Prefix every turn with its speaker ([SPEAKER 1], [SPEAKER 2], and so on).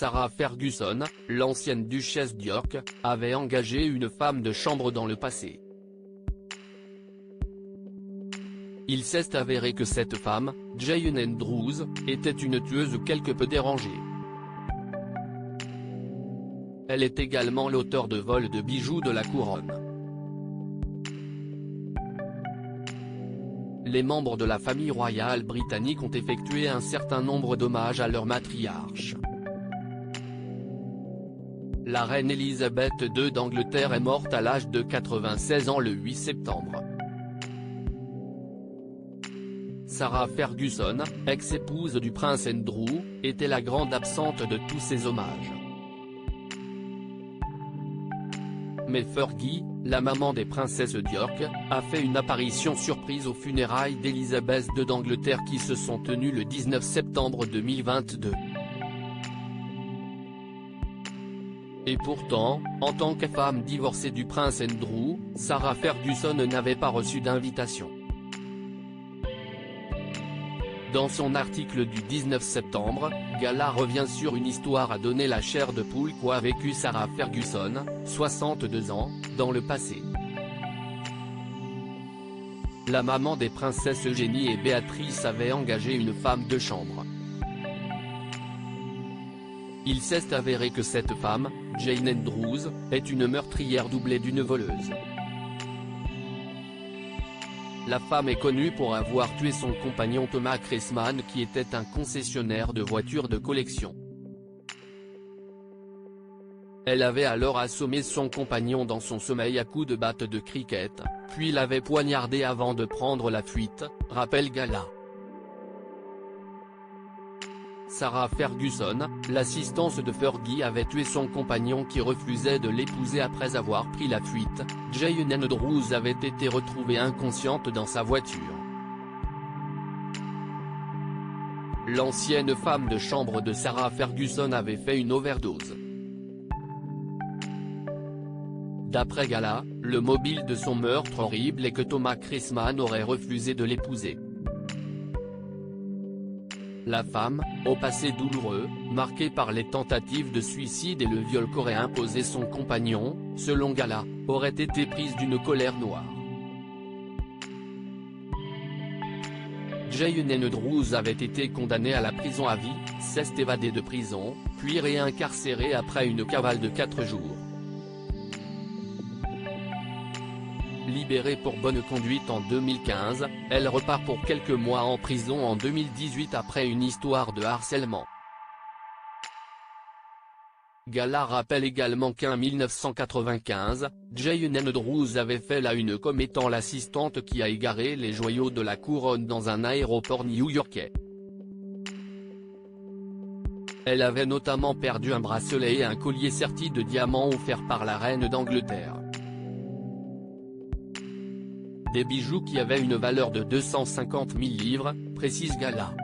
[SPEAKER 1] Sarah Ferguson, l'ancienne duchesse d'York, avait engagé une femme de chambre dans le passé. Il s'est avéré que cette femme, Jane Andrews, était une tueuse quelque peu dérangée. Elle est également l'auteur de vols de bijoux de la couronne. Les membres de la famille royale britannique ont effectué un certain nombre d'hommages à leur matriarche. La reine Elisabeth II d'Angleterre est morte à l'âge de 96 ans le 8 septembre. Sarah Ferguson, ex-épouse du prince Andrew, était la grande absente de tous ces hommages. Mais Fergie, la maman des princesses d'York, a fait une apparition surprise aux funérailles d'Elisabeth II d'Angleterre qui se sont tenues le 19 septembre 2022. Et pourtant, en tant que femme divorcée du prince Andrew, Sarah Ferguson n'avait pas reçu d'invitation. Dans son article du 19 septembre, Gala revient sur une histoire à donner la chair de poule qu'a vécu Sarah Ferguson, 62 ans, dans le passé. La maman des princesses Eugénie et Béatrice avait engagé une femme de chambre. Il s'est avéré que cette femme, Jane Andrews, est une meurtrière doublée d'une voleuse. La femme est connue pour avoir tué son compagnon Thomas Cressman qui était un concessionnaire de voitures de collection. Elle avait alors assommé son compagnon dans son sommeil à coups de batte de cricket, puis l'avait poignardé avant de prendre la fuite, rappelle Gala. Sarah Ferguson, l'assistance de Fergie avait tué son compagnon qui refusait de l'épouser après avoir pris la fuite. Jane Andrews avait été retrouvée inconsciente dans sa voiture. L'ancienne femme de chambre de Sarah Ferguson avait fait une overdose. D'après Gala, le mobile de son meurtre horrible est que Thomas Cressman aurait refusé de l'épouser. La femme, au passé douloureux, marqué par les tentatives de suicide et le viol qu'aurait imposé son compagnon, selon Gala, aurait été prise d'une colère noire. Jane Andrews avait été condamnée à la prison à vie, s'est évadée de prison, puis réincarcérée après une cavale de 4 jours. Libérée pour bonne conduite en 2015, elle repart pour quelques mois en prison en 2018 après une histoire de harcèlement. Gala rappelle également qu'en 1995, Jane Andrews avait fait la une comme étant l'assistante qui a égaré les joyaux de la couronne dans un aéroport new-yorkais. Elle avait notamment perdu un bracelet et un collier serti de diamants offerts par la reine d'Angleterre. Des bijoux qui avaient une valeur de 250 000 livres, précise Gala.